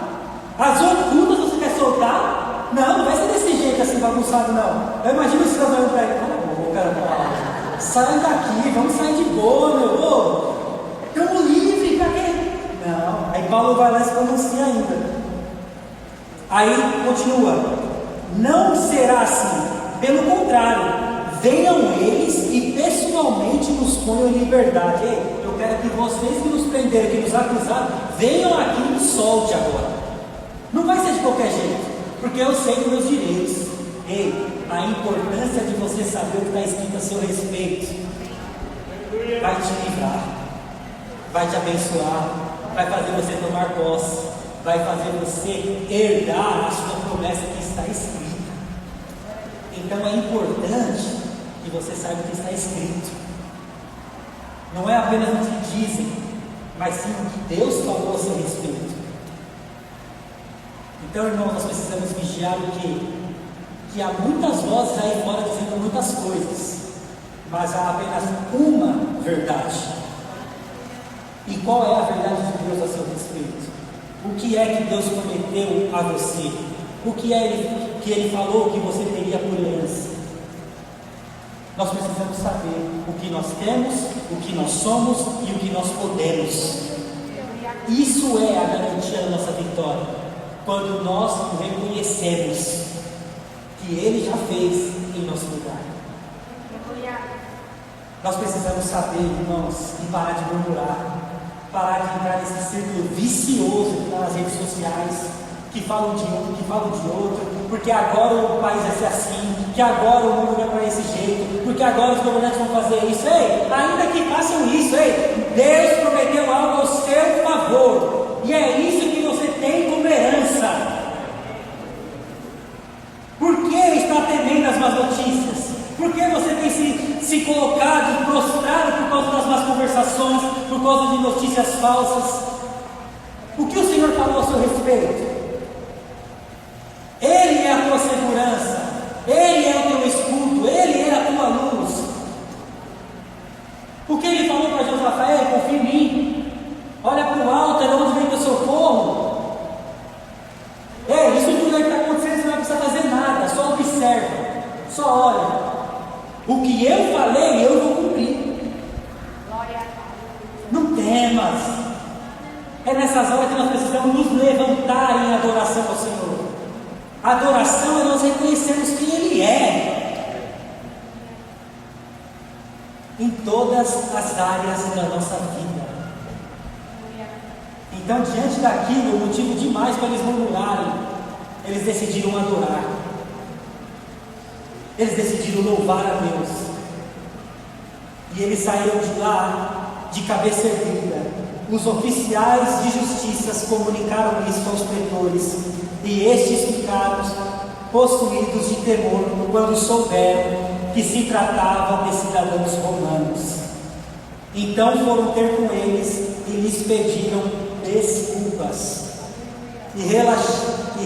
Speaker 1: As ocultas você quer soltar? Não vai ser desse jeito assim bagunçado, não. Eu imagino o Silas olhando para ele: cala a boca, Paulo. Sai daqui, vamos sair de boa, meu. Estamos livres, pra quê? Não. Aí Paulo vai lá e se pronuncia ainda. Aí continua: não será assim, pelo contrário, venham eles e pessoalmente nos ponham em liberdade. Ei, eu quero que vocês que nos prenderam, que nos acusaram, venham aqui e nos solte agora. Não vai ser de qualquer jeito, porque eu sei dos meus direitos. Ei, a importância de você saber o que está escrito a seu respeito vai te livrar, vai te abençoar, vai fazer você tomar posse, vai fazer você herdar a sua promessa que está escrita. Então é importante que você saiba o que está escrito. Não é apenas o que dizem, mas sim o que Deus falou a seu respeito. Então, irmãos, nós precisamos vigiar o quê? Que há muitas vozes aí fora dizendo muitas coisas, mas há apenas uma verdade. E qual é a verdade de Deus a seu respeito? O que é que Deus prometeu a você? O que é que Ele falou que você teria por herança? Nós precisamos saber o que nós temos, o que nós somos e o que nós podemos. Isso é a garantia da nossa vitória. Quando nós o reconhecemos que Ele já fez em nosso lugar. Nós precisamos saber, irmãos, e parar de murmurar, parar de entrar nesse círculo vicioso nas redes sociais, que falam de um, que falam de outro, porque agora o país vai ser assim, que agora o mundo vai para esse jeito, porque agora os governantes vão fazer isso. Ei, ainda que façam isso, ei, Deus prometeu algo ao seu favor, e é isso que você tem como herança. Por que está temendo as más notícias? Por que você tem se colocado, prostrado por causa das más conversações, por causa de notícias falsas? O que o Senhor falou a seu respeito? Ele é a tua segurança, Ele é o teu escudo, Ele é a tua luz. O que Ele falou para Josafá? Confia em mim, olha para o alto, é de onde vem teu socorro. Isso tudo aí que está acontecendo, você não vai precisar fazer nada, só observa, só olha. O que eu falei, eu vou cumprir. Não temas. É nessas horas que nós precisamos nos levantar em adoração ao Senhor. Adoração é nós reconhecermos quem Ele é em todas as áreas da nossa vida. Então, diante daquilo, o motivo demais para eles murmurarem, eles decidiram adorar, eles decidiram louvar a Deus, e eles saíram de lá de cabeça erguida. Os oficiais de justiça comunicaram isso aos pretores, e estes ficaram possuídos de temor quando souberam que se tratava de cidadãos romanos. Então foram ter com eles e lhes pediram desculpas, e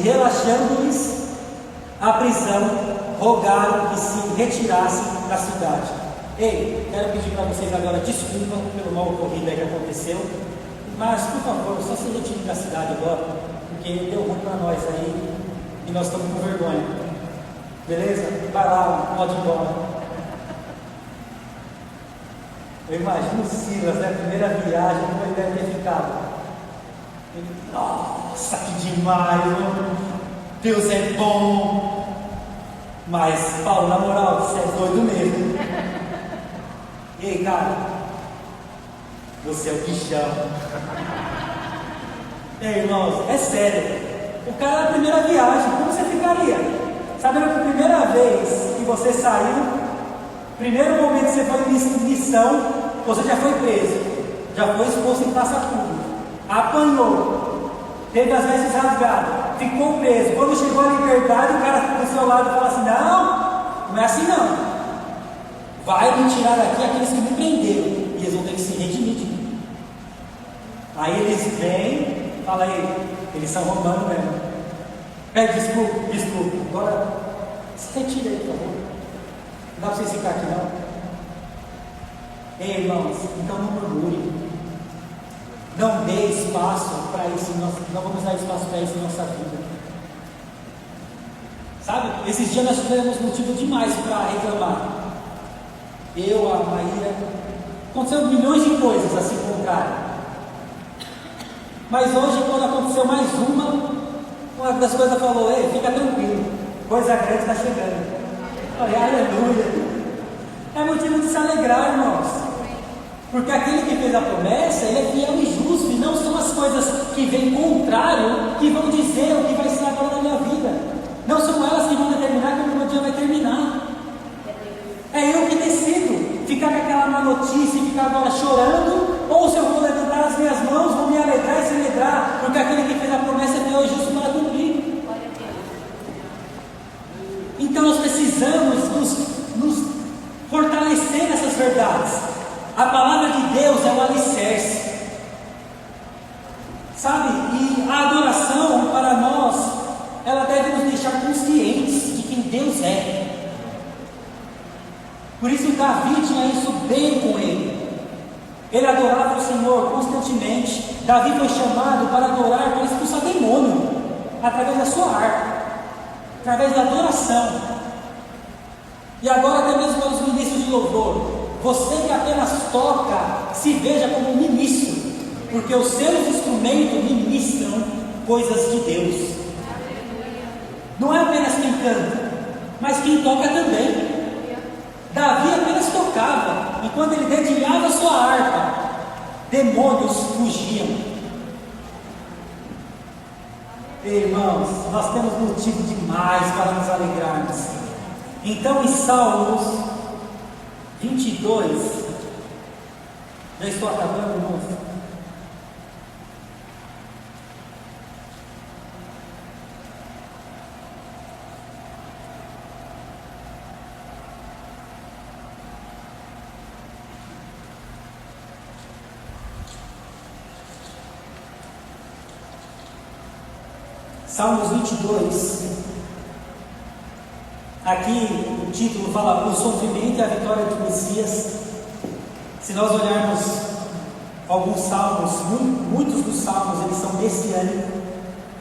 Speaker 1: relaxando-lhes a prisão, rogaram que se retirassem da cidade. Ei, quero pedir para vocês agora desculpa pelo mal ocorrido aí que aconteceu, mas por favor, só se retire da cidade agora, porque deu ruim para nós aí e nós estamos com vergonha. Beleza? Vai lá, pode ir embora. Eu imagino o Silas, né? Primeira viagem, como ele deve ter ficado. Ele, nossa, que demais, mano. Deus é bom. Mas, Paulo, na moral, você é doido mesmo. Ei, cara, você é o bichão. Ei, irmãos, é sério. O cara na primeira viagem, como você ficaria? Sabendo que a primeira vez que você saiu, primeiro momento que você foi em missão, você já foi preso, já foi exposto em praça pública, apanhou, teve as vestes rasgadas, ficou preso. Quando chegou à liberdade, o cara do seu lado fala assim: não é assim não. Vai me tirar daqui aqueles que me prenderam, e eles vão ter que se redimir de mim. Aí eles vêm, fala aí, eles são romanos mesmo. Pede desculpa, agora se retira aí, por favor. Não dá para vocês ficar aqui não. Ei, irmãos, então não murmure. Não dê espaço para isso, não vamos dar espaço para isso em nossa vida. Sabe, esses dias nós tivemos motivo demais para reclamar. Eu, a Maíra, aconteceu milhões de coisas assim contrário. Mas hoje, quando aconteceu mais uma das coisas falou: ei, fica tranquilo, coisa grande está chegando. Falei, aleluia. É motivo de se alegrar, irmãos, porque aquele que fez a promessa, ele é fiel e justo, e não são as coisas que vêm contrário que vão dizer o que vai ser agora na minha vida. Não são elas que vão determinar como o meu dia vai terminar. É eu que decido ficar com aquela má notícia e ficar agora chorando, ou se eu vou levantar as minhas mãos, vou me alegrar e se alegrar, porque aquele que fez a promessa é fiel e justo para cumprir. Então nós precisamos nos fortalecer nessas verdades. A palavra de Deus é o alicerce, sabe? E a adoração para nós, ela deve nos deixar conscientes de quem Deus é. Por isso Davi tinha isso bem com ele. Ele adorava o Senhor constantemente. Davi foi chamado para adorar, para expulsar demônio, através da sua harpa, através da adoração. E agora até mesmo para os ministros de louvor, você que apenas toca, se veja como um ministro, porque os seus instrumentos ministram coisas de Deus. Não é apenas quem canta, mas quem toca também. Davi apenas tocava, e quando ele dedilhava a sua harpa, demônios fugiam. Irmãos, nós temos motivo demais para nos alegrarmos. Então, em Salmos 22, já estou acabando, irmãos. Salmos 22, aqui o título fala: o sofrimento e a vitória do Messias. Se nós olharmos alguns salmos, muitos dos salmos eles são messiânicos.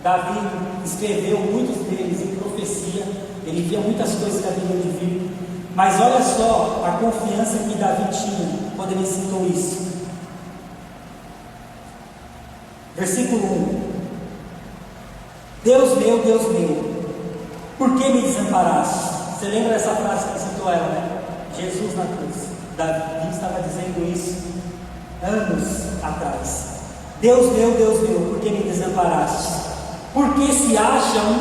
Speaker 1: Davi escreveu muitos deles em profecia, ele via muitas coisas que haveriam de vir. Mas olha só a confiança que Davi tinha quando ele citou isso. Versículo 1: Deus meu, por que me desamparaste? Você lembra dessa frase que citou ela, né? Jesus na cruz. Davi estava dizendo isso anos atrás. Deus meu, por que me desamparaste? Porque se acham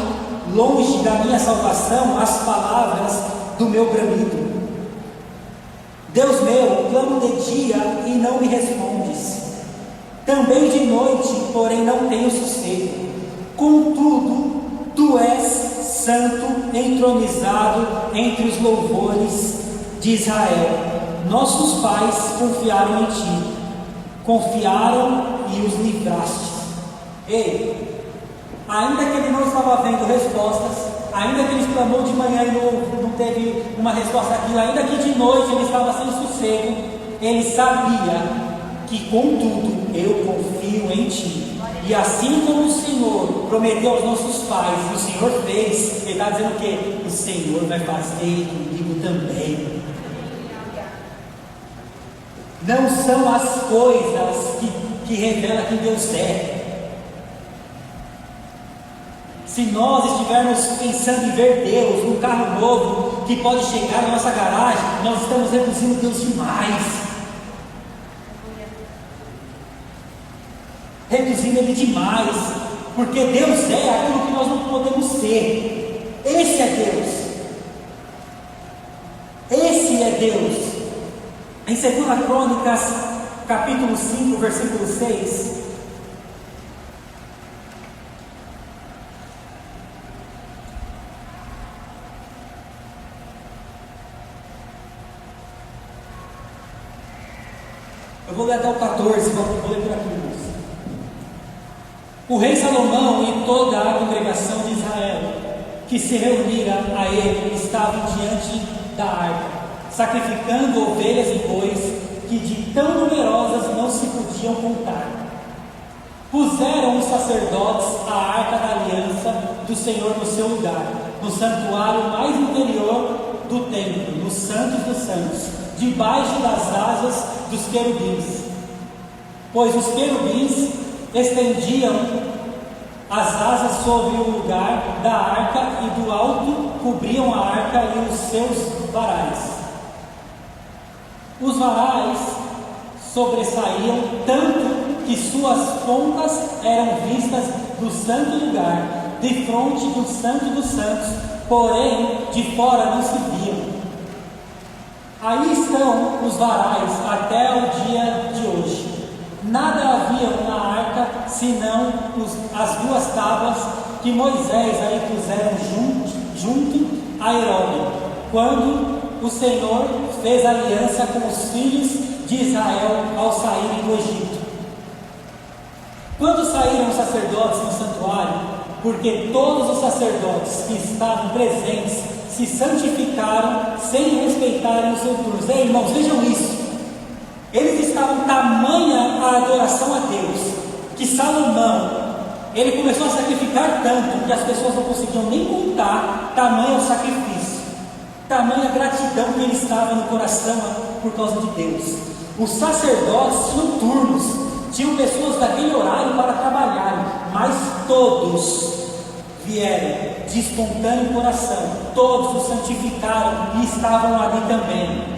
Speaker 1: longe da minha salvação as palavras do meu bramido. Deus meu, clamo de dia e não me respondes. Também de noite, porém não tenho sossego. Contudo, tu és santo, entronizado entre os louvores de Israel. Nossos pais confiaram em ti, confiaram e os livraste. Ei, ainda que ele não estava vendo respostas, ainda que ele clamou de manhã e não teve uma resposta àquilo, ainda que de noite ele estava sem sossego, ele sabia que contudo eu confio em ti. E assim como o Senhor prometeu aos nossos pais, e o Senhor fez, ele está dizendo o quê? O Senhor vai fazer comigo também. não são as coisas que revelam quem Deus é. Se nós estivermos pensando em ver Deus num carro novo que pode chegar na nossa garagem, nós estamos reduzindo Deus demais. Reduzindo Ele demais, porque Deus é aquilo que nós não podemos ser. Esse é Deus. Esse é Deus. Em 2 Crônicas, capítulo 5, versículo 6. Eu vou ler até o 14, vou ler por aqui, irmãos. O rei Salomão e toda a congregação de Israel, que se reunira a ele, estavam diante da arca, sacrificando ovelhas e bois, que de tão numerosas não se podiam contar. Puseram os sacerdotes a arca da aliança do Senhor no seu lugar, no santuário mais interior do templo, no Santos dos Santos, debaixo das asas dos querubins, pois os querubins estendiam as asas sobre o lugar da arca e do alto cobriam a arca e os seus varais. Os varais sobressaíam tanto que suas pontas eram vistas do santo lugar, de fronte do Santo dos Santos, porém de fora não se viam. Aí estão os varais até o dia de hoje. Nada havia na arca, senão as duas tábuas que Moisés aí puseram junto a Herobe, quando o Senhor fez aliança com os filhos de Israel ao saírem do Egito. Quando saíram os sacerdotes no santuário, porque todos os sacerdotes que estavam presentes se santificaram sem respeitarem os seus turnos. Ei, irmãos, vejam isso. Eles estavam tamanha a adoração a Deus, que Salomão, ele começou a sacrificar tanto, que as pessoas não conseguiam nem contar tamanho o sacrifício, tamanha gratidão que ele estava no coração por causa de Deus. Os sacerdotes tinham turnos, tinham pessoas daquele horário para trabalhar, mas todos vieram de espontâneo coração, todos os santificaram e estavam ali também,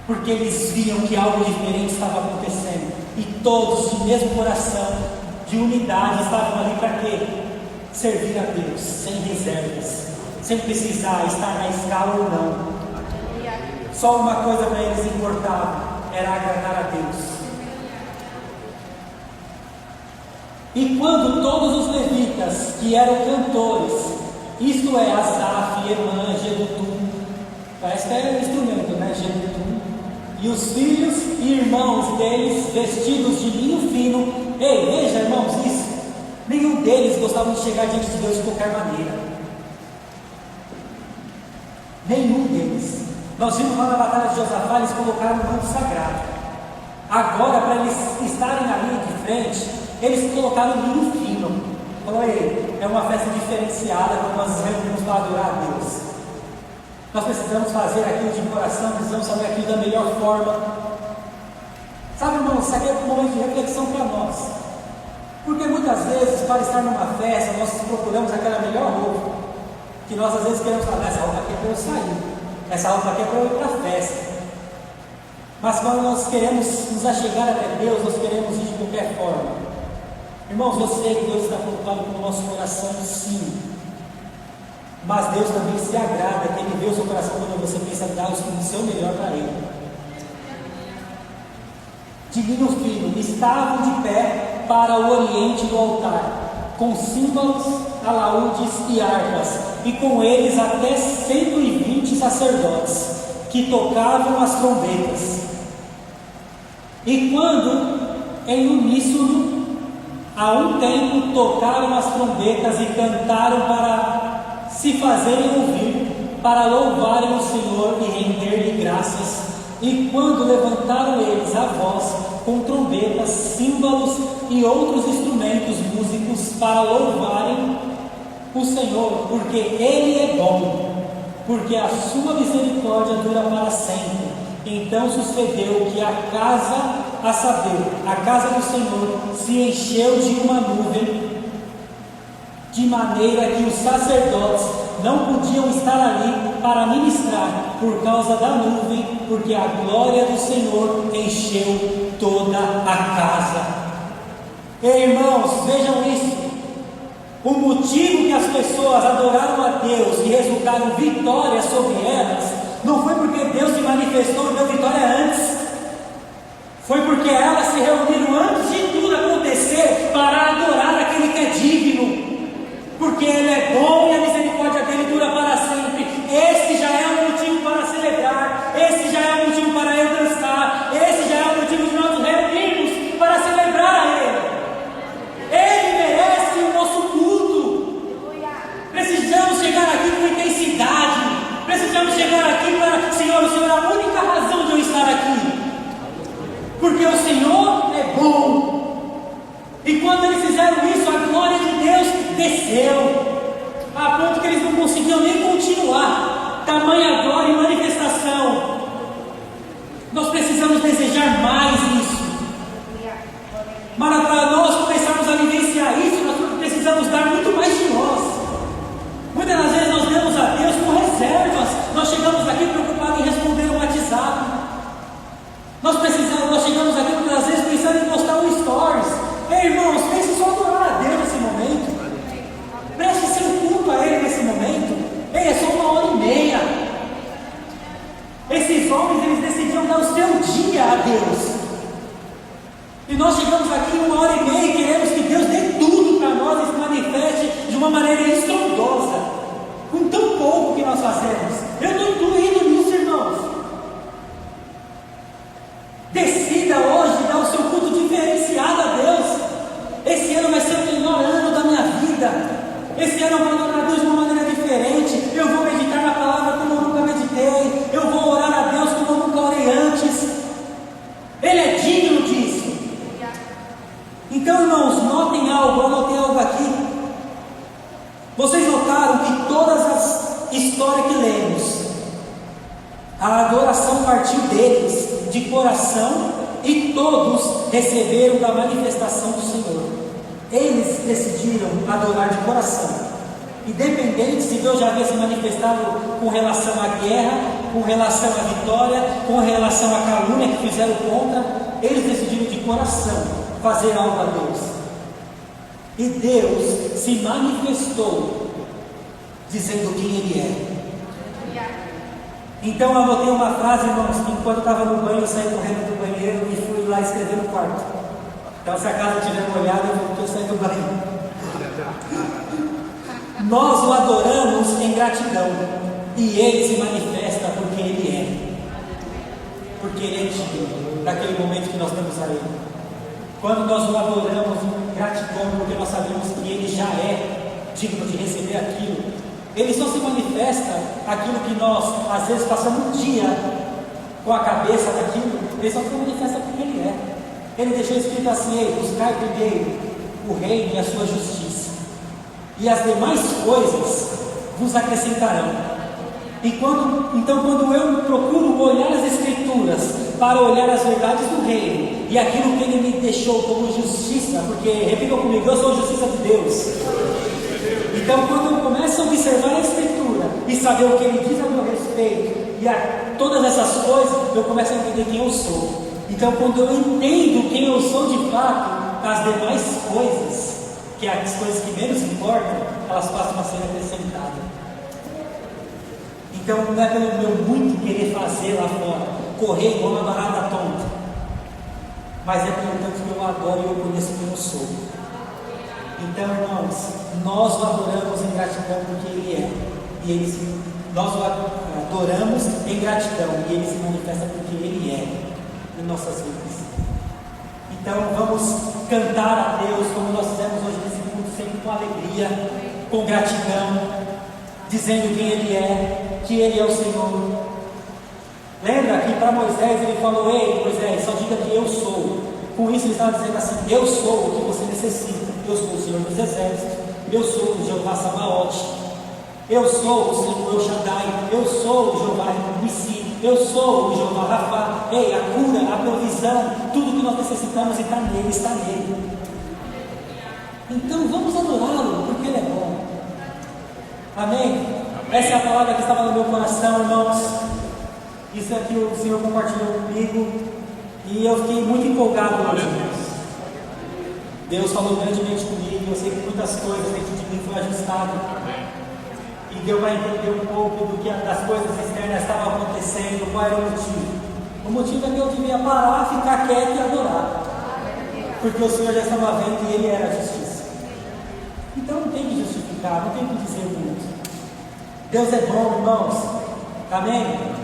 Speaker 1: porque eles viam que algo diferente estava acontecendo, e todos de mesmo coração, de unidade, estavam ali para quê? Servir a Deus, sem reservas, sem precisar estar na escala ou não. Só uma coisa para eles importava, era agradar a Deus. E quando todos os levitas, que eram cantores, isto é, Asaf, Emã, Jedutum, parece que é um instrumento, né? Jedutum, e os filhos e irmãos deles, vestidos de linho fino, ei, veja, irmãos, isso, nenhum deles gostava de chegar diante de Deus de qualquer maneira, nenhum deles. Nós vimos lá na batalha de Josafá, eles colocaram um manto sagrado. Agora, para eles estarem na linha de frente, eles colocaram linho fino. Falou, ei, é uma festa diferenciada quando nós nos reunimos para adorar a Deus. Nós precisamos fazer aquilo de coração, precisamos fazer aquilo da melhor forma. Sabe, irmãos, isso aqui é um momento de reflexão para nós. Porque muitas vezes, para estar numa festa, nós procuramos aquela melhor roupa, que nós às vezes queremos falar, essa roupa aqui é para eu sair, essa roupa aqui é para eu ir para a festa. Mas quando nós queremos nos achegar até Deus, nós queremos ir de qualquer forma. Irmãos, eu sei que Deus está preocupado com o nosso coração, sim. Mas Deus também se agrada, que Ele vê o seu coração quando você pensa em dar o seu melhor para Ele. De linho fino, estavam de pé para o oriente do altar, com símbolos, alaúdes e harpas, e com eles até 120 sacerdotes, que tocavam as trombetas. E quando, em uníssono, a um tempo tocaram as trombetas e cantaram para se fazerem ouvir, para louvarem o Senhor e render-lhe graças. E quando levantaram eles a voz com trombetas, símbolos e outros instrumentos músicos para louvarem o Senhor, porque Ele é bom, porque a sua misericórdia dura para sempre, Então sucedeu que a casa, a saber, a casa do Senhor, se encheu de uma nuvem, de maneira que os sacerdotes não podiam estar ali para ministrar por causa da nuvem, porque a glória do Senhor encheu toda a casa. Irmãos, vejam isso. O motivo que as pessoas adoraram a Deus e resultaram vitória sobre elas, não foi porque Deus se manifestou e deu vitória antes, foi porque elas se reuniram antes de tudo acontecer para adorar aquele que é digno, porque Ele é bom e a misericórdia dele dura para sempre. Esse já é um motivo para celebrar, esse já é um motivo para eu dançar, esse já é um motivo de nós nos reunirmos para celebrar a Ele. Ele merece o nosso culto. Precisamos chegar aqui com intensidade, precisamos chegar aqui para, Senhor, o Senhor é a única razão de eu estar aqui, porque o Senhor é bom. E quando eles fizeram isso, a glória de Deus desceu, a ponto que eles não conseguiam nem continuar. Tamanha glória e manifestação. Nós precisamos desejar mais isso. Mas para nós começarmos a vivenciar isso, nós precisamos dar muito mais de nós. Muitas das vezes nós damos a Deus com reservas. Nós chegamos aqui preocupados em responder um WhatsApp. Nós chegamos aqui muitas vezes pensando em postar um stories. Ei, irmãos, pense só adorar a Deus nesse momento. Preste seu culto a Ele nesse momento. Ei, é só 1h30. Esses homens, eles decidiram dar o seu dia a Deus. E nós chegamos aqui 1h30 e queremos que Deus dê tudo para nós e se manifeste de uma maneira estrondosa, com tão pouco que nós fazemos. Eu não estou indo nisso, irmãos. Decida hoje dar o seu culto diferenciado a Deus. Esse ano vai ser o melhor ano da minha vida. Esse ano eu vou adorar a Deus de uma maneira diferente. Eu vou meditar na palavra como eu nunca meditei. Eu vou orar a Deus como eu nunca orei antes. Ele é digno disso. Então, irmãos, notem algo. Eu anotei algo aqui. Vocês notaram que todas as histórias que lemos, a adoração partiu deles de coração, e todos receberam da manifestação do Senhor. Eles decidiram adorar de coração, independente se Deus já havia se manifestado com relação à guerra, com relação à vitória, com relação à calúnia que fizeram contra. Eles decidiram de coração fazer algo a Deus, e Deus se manifestou dizendo quem Ele é. Então eu anotei uma frase, irmãos, que enquanto eu estava no banho, eu saí correndo do banheiro e fui lá escrever no quarto. Então se a casa tiver molhada, eu saí do banho. Nós o adoramos em gratidão, e Ele se manifesta porque Ele é. Porque Ele é digno daquele momento que nós temos a Ele. Quando nós o adoramos em gratidão, porque nós sabemos que Ele já é digno de receber aquilo, Ele só se manifesta aquilo que nós, às vezes, passamos um dia com a cabeça daquilo. Ele só se manifesta porque Ele é. Ele deixou escrito assim: ei, buscai primeiro o reino e a sua justiça, e as demais coisas vos acrescentarão. Então, quando eu procuro olhar as Escrituras para olhar as verdades do reino e aquilo que Ele me deixou como justiça, porque, repitam comigo, eu sou a justiça de Deus. Então, quando eu começo a observar a Escritura e saber o que Ele diz a meu respeito e todas essas coisas, eu começo a entender quem eu sou. Então, quando eu entendo quem eu sou de fato, as demais coisas, que é as coisas que menos importam, elas passam a ser acrescentadas. Então, não é pelo meu muito querer fazer lá fora, correr igual uma barata tonta, mas é pelo tanto que eu adoro e eu conheço quem eu sou. Então, irmãos, nós o adoramos em gratidão porque Ele é, e nós o adoramos em gratidão e Ele se manifesta porque Ele é em nossas vidas. Então, vamos cantar a Deus como nós fizemos hoje nesse culto, sempre com alegria, com gratidão, dizendo quem Ele é, que Ele é o Senhor. Lembra que para Moisés Ele falou: ei, Moisés, só diga que eu sou. Com isso Ele estava dizendo assim: eu sou o que você necessita. Eu sou o Senhor dos Exércitos, eu sou o Jeová Sabaote, eu sou o Senhor El Shaddai, eu sou o Jeová Nissi, Eu sou o Jeová Rafá. Ei, a cura, a provisão, tudo que nós necessitamos está nele, está nele. Então vamos adorá-lo, porque ele é bom. Amém? Essa é a palavra que estava no meu coração, irmãos. Isso aqui o Senhor compartilhou comigo e eu fiquei muito empolgado hoje. Deus falou grandemente comigo. Eu sei que muitas coisas dentro de mim foram ajustadas e deu para entender um pouco do que das coisas externas estavam acontecendo. Qual era o motivo? O motivo é que eu devia parar, ficar quieto e adorar, porque o Senhor já estava vendo e Ele era a justiça. Então não tem que justificar, não tem que dizer muito. Deus é bom, irmãos. Amém?